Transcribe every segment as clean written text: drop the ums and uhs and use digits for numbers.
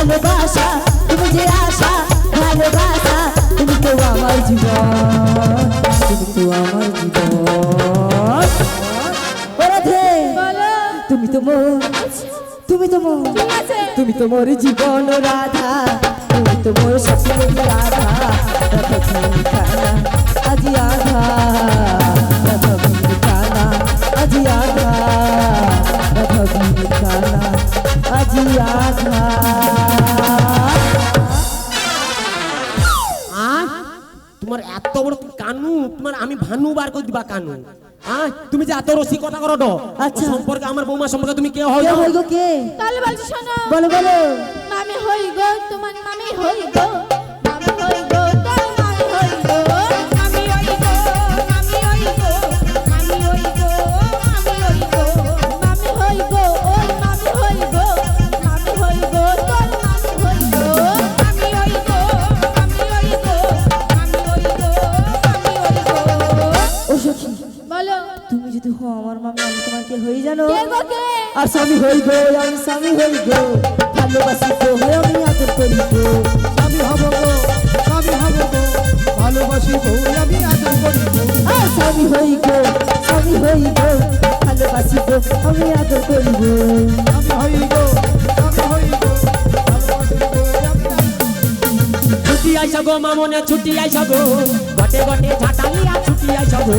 ভালোবাসা, তুমি যে আশা ভালোবাসা, তুমি তো আমার জীবন, তুমি তো আমার জীবন। রাধে তুমি তো মোর, তুমি তো মোর, তুমি তো মোর জীবন রাধা, তুমি তো মোর স্বপ্নের রাধা। রাধা খানা আজি আধা, রাধা খানা আজি আধা, রাধা খানা আজি আধা। তোমার এত বড় কানু, তোমার আমি ভানু বার করে দিবা কানু। তুমি যে এত রসিকতা করো তো, আচ্ছা সম্পর্কে আমার বৌমা সম্পর্কে তুমি কে হই? কে হই গো কে? তাহলে বলছি শোনো, বলো বলো। মামি হই গো, তোমার মামি হই গো, মামি হই গো, তোর মামি হই গো, মামি হই গো, মামি হই গো, মামি হই গো, মামি হই গো, মামি হই গো, ওর মামি হই গো, মামি হই গো, তোর মামি হই গো, মামি হই গো, মামি হই গো, মামি হই গো, মামি হই গো। ও সখী বলো, তুমি যদি হো আমার মামি, আমি তোমার কে হই জানো? কে গো কে? আর স্বামী হই গো, আমি স্বামী হই গো, ভালোবাসি তো হয়ে আমি আদর করি গো। স্বামী হব গো, স্বামী হব গো, ভালোবাসি গো আমি আদর করি গো। আর স্বামী হই গো, স্বামী হই গো, ভালোবাসি তো আমি আদর করি গো। স্বামী হই গো, স্বামী হই গো, ভালোবাসি গো আমি আদর করি গো। ছুটি আইসা গো মামনে, ছুটি আইসা গো, গটে গটে ঝাঁটালিয়া ছুটি আইসা গো,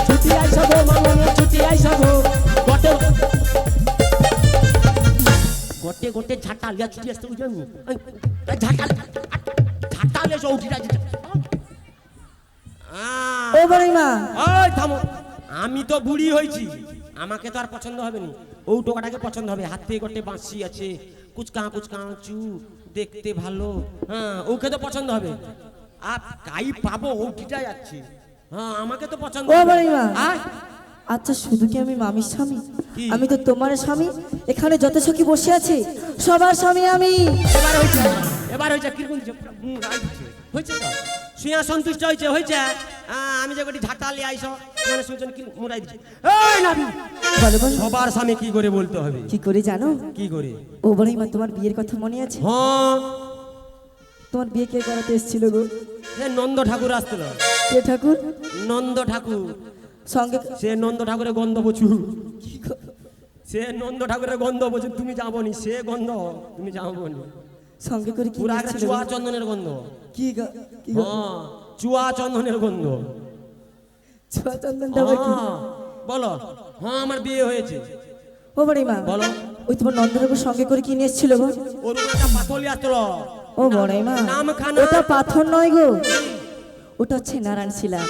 ছুটি আইসা গো মামনে, ছুটি আইসা গো, গটে গটে গটে ঝাঁটালিয়া ছুটি আসতে বুঝলাম ঝাঁটাল ঝাঁটালে চৌকিটা ও বড়িমা, ওই থামো, আমি তো বুড়ি হয়েছি, আমাকে তো আর পছন্দ হবে না, ও টোকাটাকে পছন্দ হবে। হাতে গটে বাঁশি আছে, কুচকা কুচকা চু, দেখতে ভালো, ওকে তো পছন্দ হবে। আর কাই পাবো ওটিটা যাচ্ছে, আমাকে তো পছন্দ ও হবে। বড়িমা। আয়, আচ্ছা শুধু কি আমি মামির স্বামী? কি? আমি তো তোমার স্বামী। এখানে যত সখী বসে আছে সবার স্বামী আমি। এবার হয়েছে, এবার হয়েছে, কিরকম দিচ্ছে? হয়েছে তো, শুয়া সন্তুষ্ট হয়েছে, হয়েছে। আমি যে কটি ঝাঁটালে আইসো, মানে সুজন কি মুড়াই দিচ্ছে। এই নাবি, বলো বলো, সবার স্বামী কি করে বলতে হবে? কি করে জানো? কি করে? ও বড়িমা, তোমার বিয়ের কথা মনে আছে? হ্যাঁ, তোমার বিয়ে কে করাতে এসেছিল গো? নন্দ ঠাকুর আসছিল। কে ঠাকুর? নন্দ ঠাকুর, সঙ্গে সে নন্দ ঠাকুরের গন্ধ প্রচুর, সে নন্দ ঠাকুরের গন্ধ প্রচুর, তুমি যাবনি, সে গন্ধ তুমি যাবনি। সঙ্গে করে কি পুরা একটা এসেছিল চুয়া গো? চন্দনের গন্ধ। কি গো? কি গো? চুয়া চন্দনের গন্ধ। ছোঁয়া চন্দনটা আবার কি? বলো, আমার বিয়ে হয়েছে। ও বড়িমা, বলো, ওই তোমার নন্দনবাবুর সঙ্গে করে কি নিয়ে এসেছিল গো? ওর উপরে একটা পাথলি আসছিল। ও বড়িমা, নাম খানা। ওটা পাথর নয় গো, ওটা হচ্ছে নারায়ণ শিলা।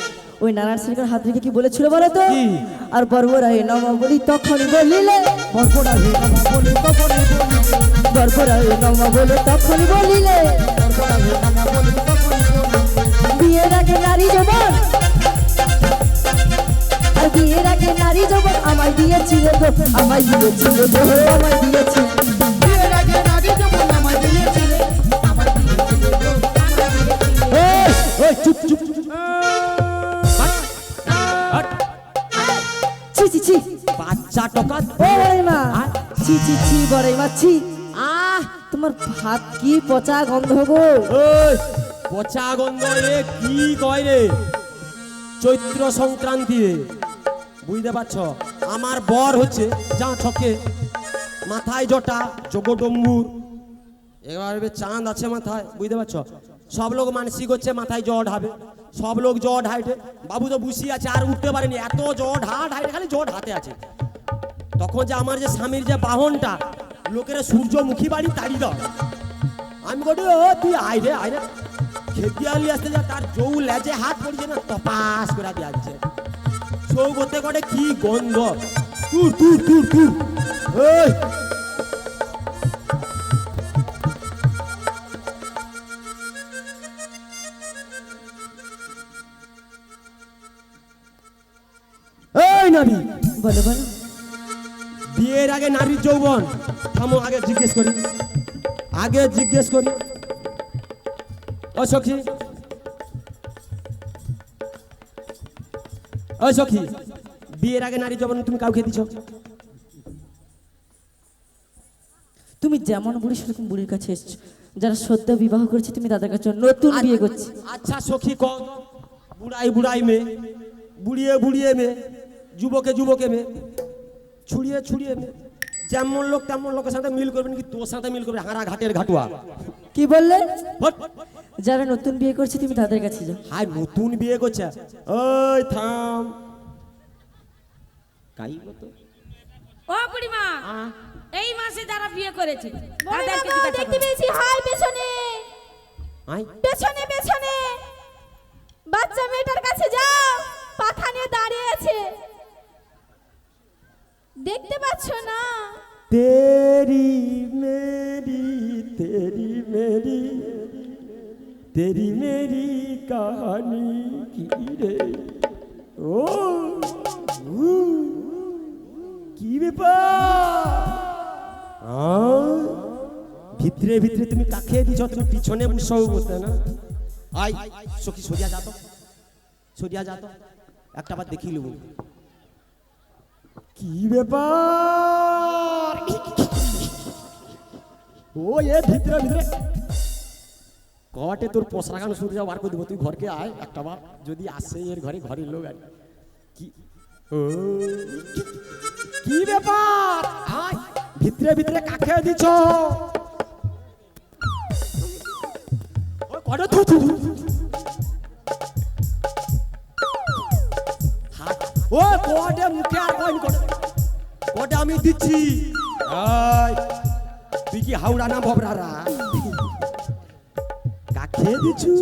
ওই নারায়ণ শিলার হাত রেখে কি বলেছিল বলো তো? কি? আর বর্বরায় নম বলি তখন বলিলে, বরপড়া হে নামা বলে তখনই বলিলে, বর্বরায় নম বলে তখন বলিলে, বরপড়া হে নামা বলে তখনই বলিলে। বিয়ের আগে নারী যৌবন, আর বিয়ের আগে নারী যৌবন আমায় দিয়েছিল গো, আমায় দিয়েছিল গো, আমায় দিয়েছিল। বিয়ের আগে নারী যখন আমায় দিয়েছিলে, আমায় দিয়েছিলে গো, আমায় দিয়েছিলে। ওই চুপ চুপ চুপ। ছি ছি ছি, বাচ্চা টকা। ও বড়িমা, ছি ছি ছি বড়িমা ছি। আহ, তোমার ভাত কি পচা গন্ধ গো। ওই পচা গন্ধ রে, কি কয় রে? চৈত্র সংক্রান্তি রে, বুঝতে পারছো? আমার বর হচ্ছে যা ছকে, মাথায় জটা, যোগডম্বুর, এবার চাঁদ আছে মাথায়, বুঝতে পারছো? সব লোক মানসিক হচ্ছে মাথায় জল ঢাবে, সব লোক জল ঢাইটে। বাবু তো বুঝি আছে, আর উঠতে পারেনি, এত জল ঢাইটে, খালি জল হাতে আছে। তখন যে আমার যে স্বামীর যে বাহনটা, লোকেরা সূর্যমুখী বাড়ি তাড়ি দাও, আমি বলি ও তুই আইরে আইরে, খেপিয়ালি আসতে যা, তার জৌ লেজে হাত পড়ছে না, তপাস করে দিচ্ছে। চৌ করতে করে কি গন্ধ, তুর তুর তুর তুর। এই এই নাবি, বলো বলো, বিয়ের আগে নারীর যৌবন, থামো, আগে জিজ্ঞেস করি, আগে জিজ্ঞেস করি। ও সখী, ও সখী, বিয়ের আগে নারী যৌবন তুমি কাউকে দিছো? তুমি যেমন বুড়ি সেরকম বুড়ির কাছে এসছো, যারা সদ্য বিবাহ করেছে তুমি তাদের কাছে নতুন বিয়ে করছি। আচ্ছা সখী কম, বুড়াই বুড়াই মেয়ে, বুড়িয়ে বুড়িয়ে মেয়ে, যুবকে যুবকে মেয়ে, ছুড়িয়ে ছুড়িয়ে মেয়ে, যেমন লোক তেমন লোকের সাথে মিল করবে নাকি তোর সাথে মিল করবে? হারা ঘাটের ঘাটুয়া। কি বললে? হট! যারা নতুন বিয়ে করছে তুমি তাদের কাছে যাও। হাই নতুন বিয়ে করছে, ওই থাম কাই তো ও বুড়িমা, এই মাসে যারা বিয়ে করেছে বড় তাদেরকে বাবা, জিজ্ঞাসা দেখতে করো। পেয়েছি, হাই পেছনে আই পেছনে পেছনে বাচ্চা মেয়েটার কাছে যাও, পাখা নিয়ে দাঁড়িয়ে আছে, দেখতে পাচ্ছ না? तेरी मेरी तेरी मेरी तेरी मेरी कहानी की रे ओ কি ব্যাপার? ভিতরে ভিতরে তুমি কাকে দিছ? তুমি পিছনে বসে বলতে না? আই সখী সরিয়া যা তো, সরিয়া যা তো, একটা বার দেখি লব। কি ব্যাপার? ও এ ভিতরে ভিতরে ঘটে তোর পোষা গান শুরু বার করে দেবো। তুই ঘরকে আয় একটা বার, যদি আসে এর ঘরে ঘরের লোক আর কি। ও কি ব্যাপার? আয় ভিতরে ভিতরে কাকে দিছ? কটা থু থু ও কোটে মুখে আর কইন কোটে আমি দিচ্ছি। আয় তুই কি হাওড়া না ভবরারা? কাকে দিছু?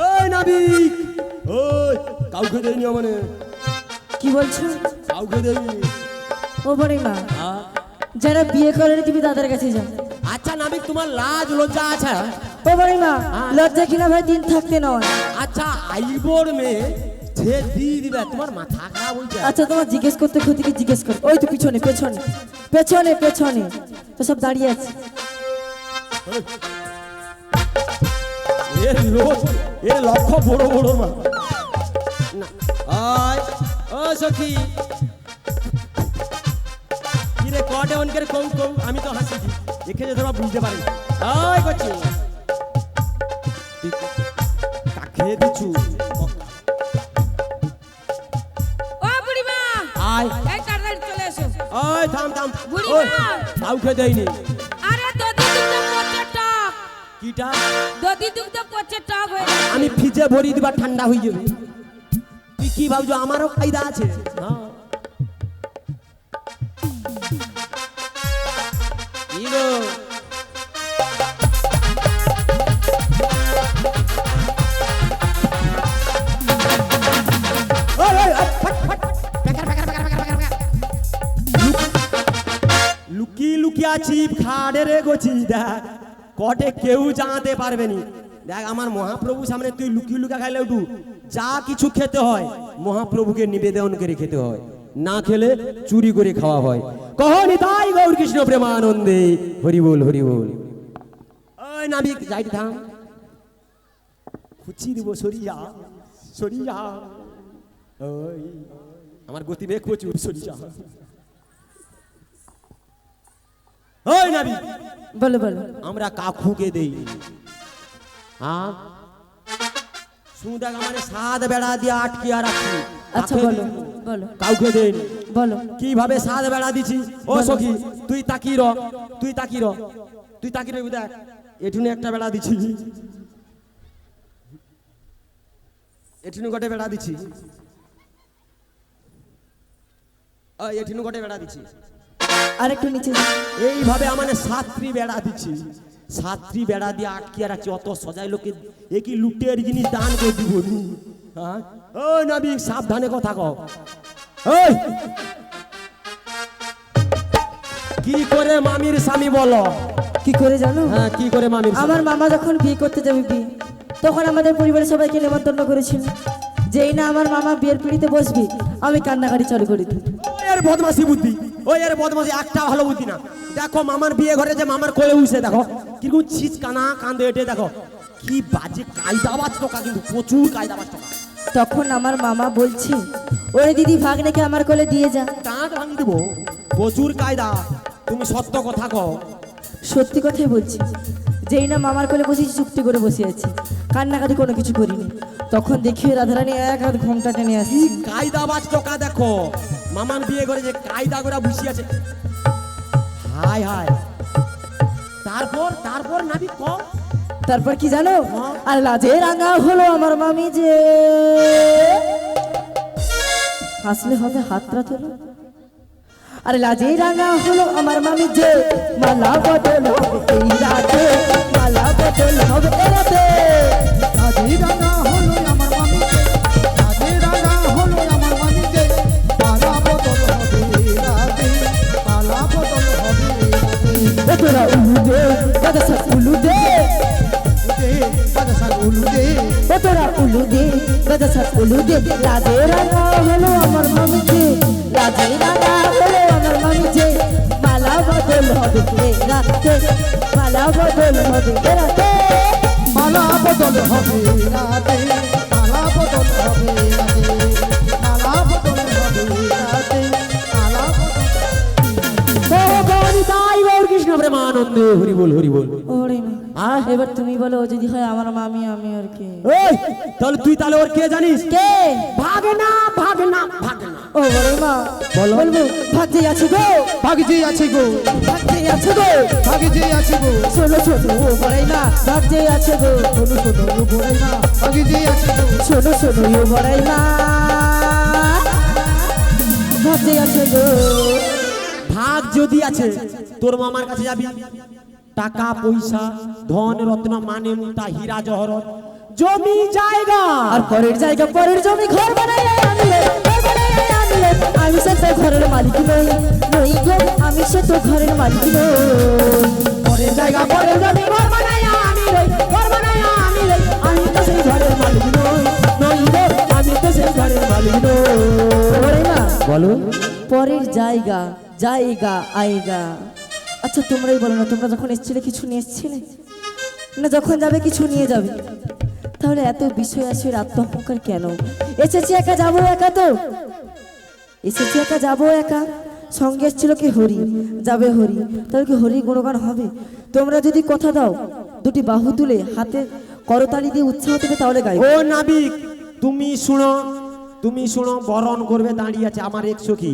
ওই নাবিক, ওই কাউকে দেয়নি মানে? কি বলছো? কাউকে দেয়নি। ও বুড়িমা, যারা বিয়ে করেনি তুমি তাদের কাছে যাও। আচ্ছা নাবিক, তোমার লাজ লজ্জা আছে? ও বুড়িমা, লজ্জা কিনা ভাই দিন থাকতে নয়। আচ্ছা আইবর মেয়ে যে দিয়ে দিবে, তোমার মাথা খারাপ হয়েছে? আচ্ছা তোমার জিজ্ঞেস করতে ক্ষতিকে জিজ্ঞেস কর। ওই তো পিছনে পেছনে পেছনে পেছনে তো সব দাঁড়িয়ে আছে। এর লোক এর লক্ষ্য বড় বড় মা না। আয় ও সখী, কি রে কটে অনকের কম কম? আমি তো হাসি এখানে তোমরা বুঝতে পারি। আয় করছি কাকে দিছু? ও বুড়িমা, আয় এই তাড়াতাড়ি চলে এসো। আয় থাম থাম। বুড়িমা। ওই, কাউকে দেয়নি। আরে দধি দুগ্ধ করছে টক, কিটা? দধি দুগ্ধ করছে টক হয়ে গেছে। আমি ফ্রিজে ভরি দিবা, ঠান্ডা হয়ে যাবে। তুই কি ভাবছো আমারও ফায়দা আছে? কি গো? লুকিয়ে লুকিয়ে আছি খাড়ে রে গছি, দেখ কটে কেউ জানাতে পারবে নি। দেখ আমার মহাপ্রভু সামনে তুই লুকিয়ে লুকিয়ে খাইলে উঠু, যা কিছু খেতে হয় মহাপ্রভুকে নিবেদন করে খেতে হয়, না খেলে চুরি করে খাওয়া হয়। কহনি তাই গৌর কৃষ্ণ প্রেমানন্দে হরি বল হরি বল। ওই নাবিক যাই থাম, খুচি দিব সরিয়া সরিয়া। ওই আমার গতি বেগ প্রচুর, সরিয়া। ওই নাবিক, বলো বলো। আমরা কাকুকে দেই। হ্যাঁ শুধু দেখ আমার সাত বেড়া দিয়ে আটকে আর রাখছি। আচ্ছা বলো বলো কাউকে দেই বলো। কিভাবে সাত বেড়া দিছি? ও সখী তুই তাকি র, তুই তাকি র, তুই তাকি রবি। দেখ এটুনে একটা বেড়া দিছি, এটুনে গোটে বেড়া দিছি, এটুনে গোটে বেড়া দিছি, আর একটু নিচে যাও। এইভাবে আমার সাতটি বেড়া দিচ্ছি। সাতটি বেড়া দিয়ে আটকিয়ে রাখছি। অত সজাই লোকে একই লুটের জিনিস দান করে দিব নি? হ্যাঁ ও নাবিক সাবধানে কথা কও। ওই কি করে মামির স্বামী বলো? কি করে জানো? হ্যাঁ কি করে মামির স্বামী? আমার মামা যখন বিয়ে করতে যাবে বিয়ে, তখন আমাদের পরিবারের সবাইকে নেমন্তন্ন করেছিল। যেই না আমার মামা বিয়ের পিড়িতে বসবি, আমি কান্নাকাটি চালু করে দিই। ওই এর বদমাসি বুদ্ধি, ওই এর বদমাসি একটা ভালো বুদ্ধি না। দেখো মামার বিয়ে ঘরে যে মামার কোলে উঠছে, দেখো কিরকম ছিচ কানা কান্দে এটে, দেখো কি বাজে কায়দাবাজ টোকা, কিন্তু প্রচুর কায়দাবাজ টোকা। তখন আমার মামা বলছে ওরে দিদি ভাগ্নেকে আমার কোলে দিয়ে যা। টাঁট ভাঙি দেবো, প্রচুর কায়দা। তুমি সত্য কথা কও। সত্যি কথাই বলছি, যেই না মামার কোলে বসেছি চুক্তি করে বসে আছি, কান্নাকাটি কোনো কিছু করিনি। তখন দেখি রাধারানী এক হাত ঘোমটা টেনে কি আসি। কায়দা বাজ টোকা দেখো, মামান বিয়ে করে যে কায়দা করে বসে আছে। হাই হাই, তারপর তারপর নাবি কও। তারপর কি জানো, আর লাজে রাঙা হলো আমার মামি যে, হাসলে হবে হাতটা তোলো। আরে লাজে রাঙা হলো আমার মামি যে, মালা বদল হবে এই রাতে, মালা বদল হবে এই রাতে। রাধে রাঙা হলো আমার মামিকে, রাধে রাঙা হলো আমার মামিকে, পালা বদল হবে রাতে, পালা বদল হবে রাতে। ও তোরা উলু দে, দাদা সব উলু দে, উদে বাজাসার উলুদে, ও তোরা উলু দে, দাদা সব উলু দে। লাজে রাঙা হলো আমার মামি যে, লাজে রাঙা হলো আমার মামি যে, মালা বদল হবে এই রাতে, মালা বদল হবে এই রাতে। পালা বদল হবে রাতে, পালা বদল হবে রাতে, পালা বদল হবে রাতে, পালা বদল। তাই গৌর কৃষ্ণ প্রেমানন্দে হরি বল হরি বল। ওরে মা, এবার তুমি বলো ও যদি হয় আমার মামি, আমি আর কে? এই তাহলে তুই তাহলে ওর কে জানিস? কে? ভাগনা ভাগনা ভাগনা। ও বড় মা, বলো। বলবো ভাগতে আছে গো, ভাগ যে আছে গো, ভাগতে আছে গো, ভাগ যে আছে গো, শোনো শোনো ও বড় মা, ভাগতে আছে গো, শোনো শোনো ও বড়াই মা, ভাগ যে আছে গো, শোনো শোনো ও বড় মা, ভাগতে আছে গো। ভাগ যদি আছে তোর মামার কাছে যাবি, টাকা পয়সা ধন রত্ন মানে মুক্তা হীরা জহরত জমি জায়গা, আর পরের জায়গা পরের জমি ঘর বানাই আনলে, ঘর বানাই আনলে, আমি সে তো ঘরের মালিক নই, নই গো আমি সে তো ঘরের মালিক নই। পরের জায়গা পরের জমি ঘর বানাই আমি রই, ঘর বানাই আমি রই, আমি তো সেই ঘরের মালিক নই, নই গো আমি তো সেই ঘরের মালিক নই। ওরে মা, বলো। পরের জায়গা জায়গা আয়গা। আচ্ছা তোমরাই বলো না, তোমরা যখন এসেছিলে কিছু নিয়ে এসেছিলে না, যখন যাবে কিছু নিয়ে যাবে, তাহলে এত বিষয় আছে আত্মহংকার কেন? এসেছি একা যাবো একা, তো এসেছি একা যাবো একা, সঙ্গে এসেছিল কি হরি, যাবে হরি, তাহলে কি হরি গুণগান হবে? তোমরা যদি কথা দাও দুটি বাহু তুলে হাতে করতালি দিয়ে উৎসাহ দেবে তাহলে গাইব। ও নাবিক তুমি শুনো, তুমি শুনো, বরণ করবে দাঁড়িয়ে আছে আমার এক সখী,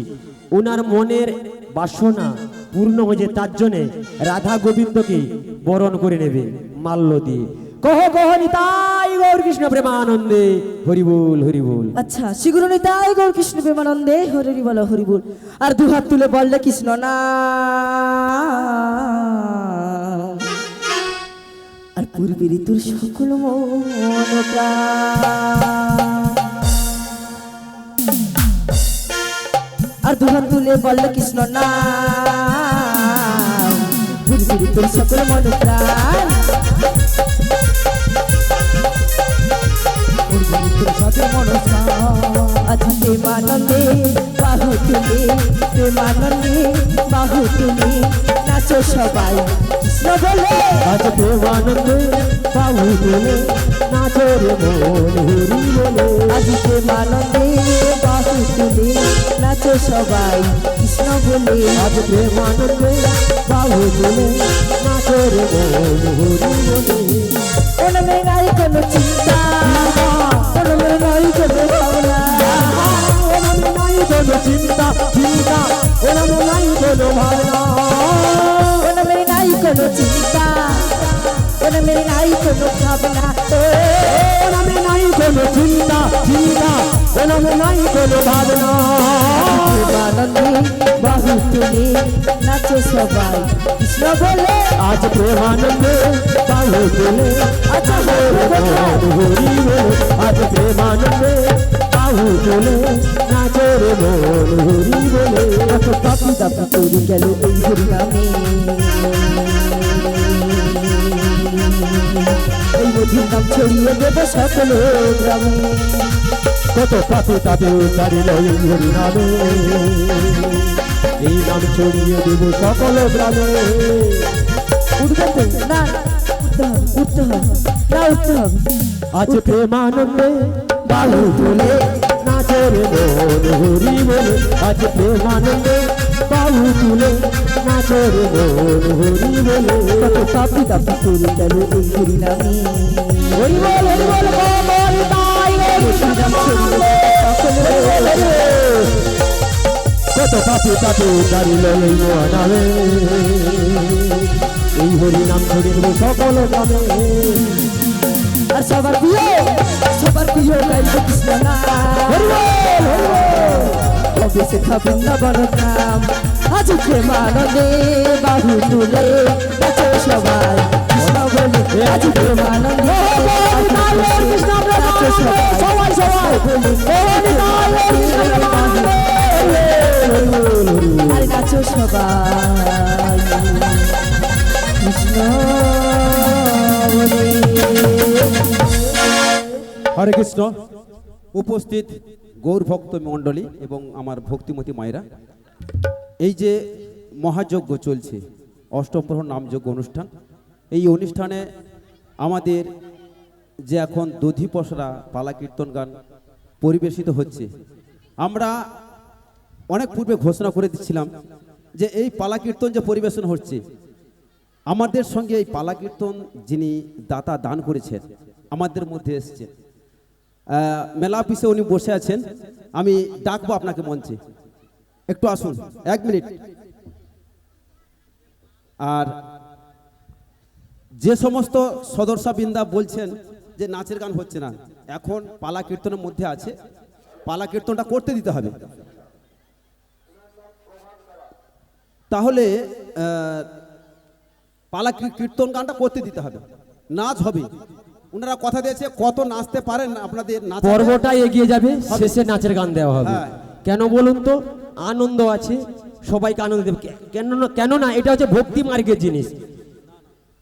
ওনার মনের বাসনা পূর্ণ হয়েছে, তার জন্যে রাধা গোবিন্দকে বরণ করে নেবে মাল্য দিয়ে। কহ কহ নিতাই গৌর কৃষ্ণ প্রেমানন্দে হরি বল হরি বল। আচ্ছা শীঘ্র নিতাই গৌর কৃষ্ণ প্রেমানন্দে হরি বল হরি বল। আর দুহাত তুলে বললে কৃষ্ণ না, আর পূর্বে ঋতুর সকল মন প্রাণ। আর দুহাত তুলে বললে কৃষ্ণ না, পূর্বে ঋতুর সকল মন প্রাণ। সাথে মনসা আজ প্রেমানন্দে বাহু তুলে, প্রেমানন্দে বাহু তুলে নাচো সবাই কৃষ্ণ বলে। আজ প্রেমানন্দে বাহু তুলে নাচো রে মন হরি বলে। আজ প্রেমানন্দে বাহু তুলে নাচো সবাই কৃষ্ণ বলে। আজ প্রেমানন্দে বাহু তুলে নাচো রে মন হরি বলে। ওনামে নাই কোনো চিন্তা, ওনামে নাই কোনো ভাবনা, ওনামে নাই কোনো চিন্তা চিন্তা, ওনামে নাই কোনো ভাবনা, ওনামে নাই কোনো চিন্তা, ওনামে নাই কোনো ভাবনা, ওনামে নাই কোনো চিন্তা চিন্তা, ওনামে নাই কোনো ভাবনা। প্রেমানন্দে বাহু তুলে নাচো সবাই কৃষ্ণ বলে। আজ প্রেমানন্দে বাহু তুলে আচ্ছা হরি বলে। আজ প্রেমানন্দে বাহু তুলে নাচো রে মন হরি বলে। কত পাপি দাপি করে গেল এই হরি নামে, এই মধুর নাম ছড়িয়ে দেব সকল গ্রামে। কত পাপি তাতে উদ্ধারিল এই হরি নামে, এই নাম ছড়িয়ে দেব সকল গ্রামে। উঠবে তো না, উঠতে হবে, উঠতে হবে না, উঠতে হবে। আজ প্রেমানন্দে বাহু তুলে নাচের মন হরি বলে আজ প্রেমানন্দে বাহু তুলে নাচের মন হরি বলে কত পাপি তাপি করে গেল এই হরি নামে হরি বল বাবার তাই কত পাপি তাপি দাঁড়িল এই নামে এই হরি নাম ছড়িয়ে দেবো সকল গ্রামে আর সবার প্রিয় গাইব কৃষ্ণ নাম কবে সে খাবেন না বড় নাম আজ প্রেমানন্দে বাহু তুলে নাচো সবাই কৃষ্ণ বলে আজ প্রেমানন্দে নাচো সবাই আরে নাচো সবাই কৃষ্ণ বলে। হরে কৃষ্ণ। উপস্থিত গৌর ভক্ত মণ্ডলী এবং আমার ভক্তিমতী মায়েরা, এই যে মহাযজ্ঞ চলছে, অষ্টম প্রহর নামযজ্ঞ অনুষ্ঠান, এই অনুষ্ঠানে আমাদের যে এখন দধি পসরা পালা কীর্তন গান পরিবেশিত হচ্ছে, আমরা অনেক পূর্বে ঘোষণা করে দিচ্ছিলাম যে এই পালা কীর্তন যে পরিবেশন হচ্ছে, আমাদের সঙ্গে এই পালা কীর্তন যিনি দাতা দান করেছেন আমাদের মধ্যে এসছে, মেলা অফিসে উনি বসে আছেন, আমি ডাকবো আপনাকে মঞ্চে, একটু আসুন 1 মিনিট। আর যে সমস্ত সদস্যবৃন্দা বলছেন যে নাচের গান হচ্ছে না, এখন পালা কীর্তনের মধ্যে আছে, পালা কীর্তনটা করতে দিতে হবে, তাহলে পালা কীর্তন গানটা করতে দিতে হবে, নাচ হবে। ওনারা কথা দিয়েছে কত নাচতে পারেন আপনাদের নাচ পর্বটা এগিয়ে যাবে, শেষে নাচের গান দেওয়া হবে। হ্যাঁ। কেন বলুন তো? আনন্দ আছে, সবাইকে আনন্দ দেবে। কেননা এটা হচ্ছে ভক্তি মার্গের জিনিস।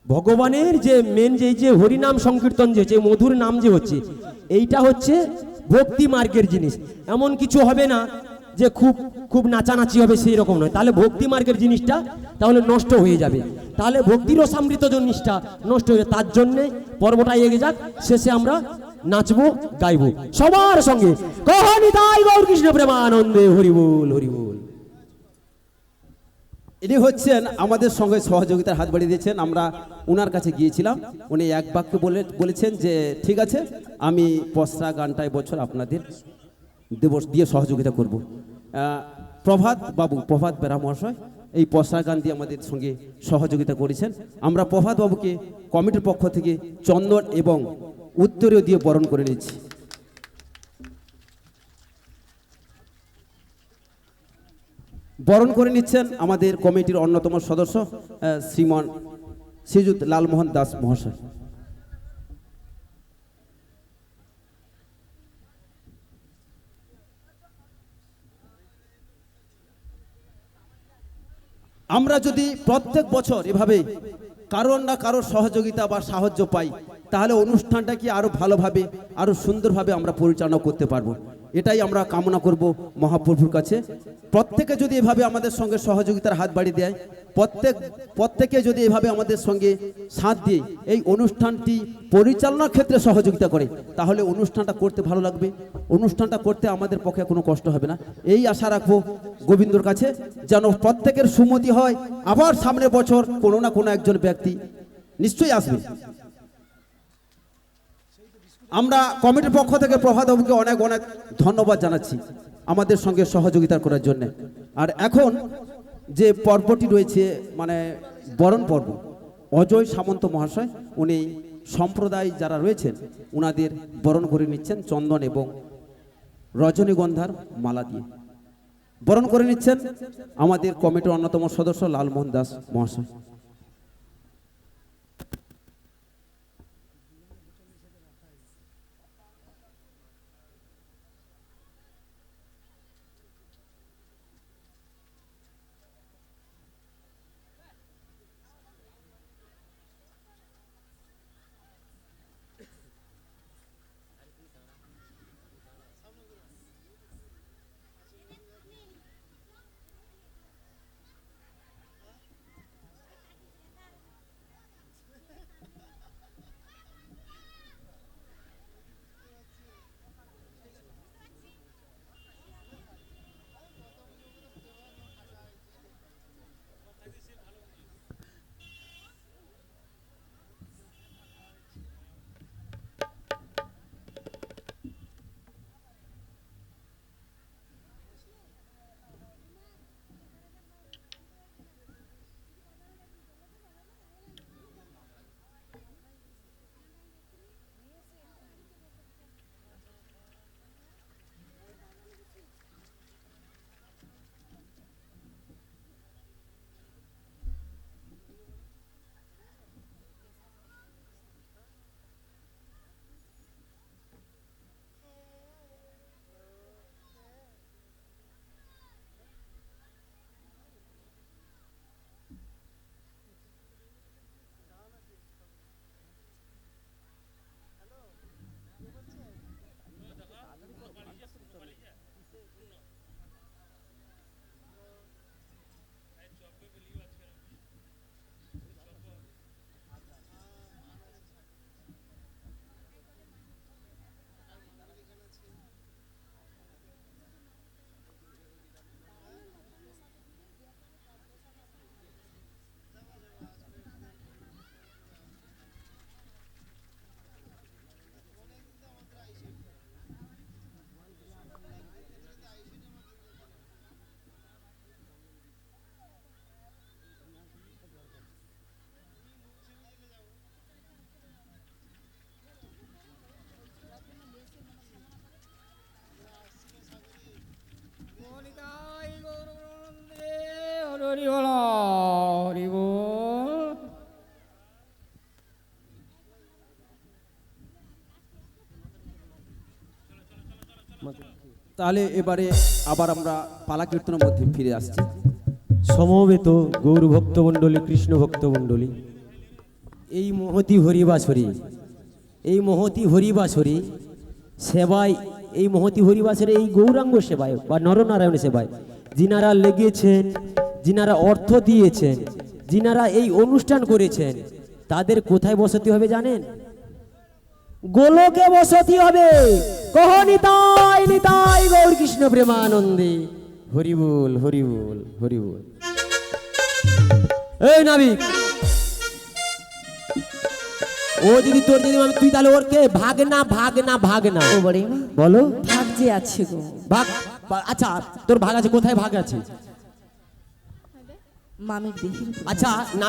ভগবানের যে মেন যে হরিনাম সংকীর্তন যে মধুর নাম যে হচ্ছে, এইটা হচ্ছে ভক্তি মার্গের জিনিস। এমন কিছু হবে না যে খুব খুব নাচানাচি হবে, সেই রকম নয়, তাহলে ভক্তি মার্গের জিনিসটা তাহলে নষ্ট হয়ে যাবে, তাহলে ভক্তির রসামৃত জিনিসটা নষ্ট হয়ে যাবে। তার জন্যে পর্বটা এগিয়ে যাক, শেষে আমরা নাচবো গাইবো সবার সঙ্গে। কহনি তাই গৌর কৃষ্ণ প্রেমানন্দে হরি বল হরি বল। ইনি হচ্ছেন আমাদের সঙ্গে সহযোগিতার হাত বাড়িয়ে দিয়েছেন। আমরা ওনার কাছে গিয়েছিলাম, উনি এক বাক্যে বলেছেন যে ঠিক আছে, আমি পসরা গানটা এবছর আপনাদের দিয়ে সহযোগিতা করব। প্রভাত বাবু, প্রভাত বেরা মহাশয় এই পসরা গান দিয়ে আমাদের সঙ্গে সহযোগিতা করেছেন। আমরা প্রভাত বাবুকে কমিটির পক্ষ থেকে চন্দন এবং উত্তরীয় দিয়ে বরণ করে নিচ্ছি। বরণ করে নিচ্ছেন আমাদের কমিটির অন্যতম সদস্য শ্রীমান শ্রীযুত লালমোহন দাস মহাশয়। আমরা যদি প্রত্যেক বছর এভাবে কারোর না কারোর সহযোগিতা বা সাহায্য পাই, তাহলে অনুষ্ঠানটা কি আরো ভালোভাবে আরো সুন্দরভাবে আমরা পরিচালনা করতে পারবো। এটাই আমরা কামনা করব মহাপ্রভুর কাছে। প্রত্যেকে যদি এভাবে আমাদের সঙ্গে সহযোগিতার হাত বাড়িয়ে দেয়, প্রত্যেকে যদি এভাবে আমাদের সঙ্গে সাথ দিয়ে এই অনুষ্ঠানটি পরিচালনার ক্ষেত্রে সহযোগিতা করে, তাহলে অনুষ্ঠানটা করতে ভালো লাগবে, অনুষ্ঠানটা করতে আমাদের পক্ষে কোনো কষ্ট হবে না। এই আশা রাখবো গোবিন্দর কাছে, যেন প্রত্যেকের সুমতি হয়। আবার সামনের বছর কোনো না কোনো একজন ব্যক্তি নিশ্চয়ই আসবে। আমরা কমিটির পক্ষ থেকে প্রভাতবাবুকে অনেক অনেক ধন্যবাদ জানাচ্ছি আমাদের সঙ্গে সহযোগিতা করার জন্য। আর এখন যে পর্বটি রয়েছে, মানে বরণ পর্ব, অজয় সামন্ত মহাশয় উনি সম্প্রদায় যারা রয়েছেন ওনাদের বরণ করে নিচ্ছেন চন্দন এবং রজনীগন্ধার মালা দিয়ে বরণ করে নিচ্ছেন আমাদের কমিটির অন্যতম সদস্য লালমোহন দাস মহাশয়। তাহলে এবারে আবার আমরা পালা কীর্তনের মধ্যে ফিরে আসছি। সমবেত গৌর ভক্তমণ্ডলী, কৃষ্ণ ভক্তমণ্ডলী, এই মহতি হরিবাসরী, এই মহতি হরিবাসরী সেবায়, এই মহতি হরিবাসরে এই গৌরাঙ্গ সেবায় বা নরনারায়ণ সেবায় যিনারা লেগেছেন, যিনারা অর্থ দিয়েছেন, যিনারা এই অনুষ্ঠান করেছেন, তাদের কোথায় বসতি হবে জানেন? গোলকে বসতি হবে। কহ নিতাই নিতাই গৌর কৃষ্ণ প্রেমানন্দে, হরি বল হরি বল হরি বল। এই নাবিক, ও যদি তোর যদি আমি, তুই তাহলে ওর কে? ভাগনা ভাগনা ভাগনা ও বড়ি মা, বলো। ভাগ যে আছে গো। ভাগ, আচ্ছা তোর ভাগ আছে, কোথায় ভাগ আছে? মামির দেহির উপর। আচ্ছা না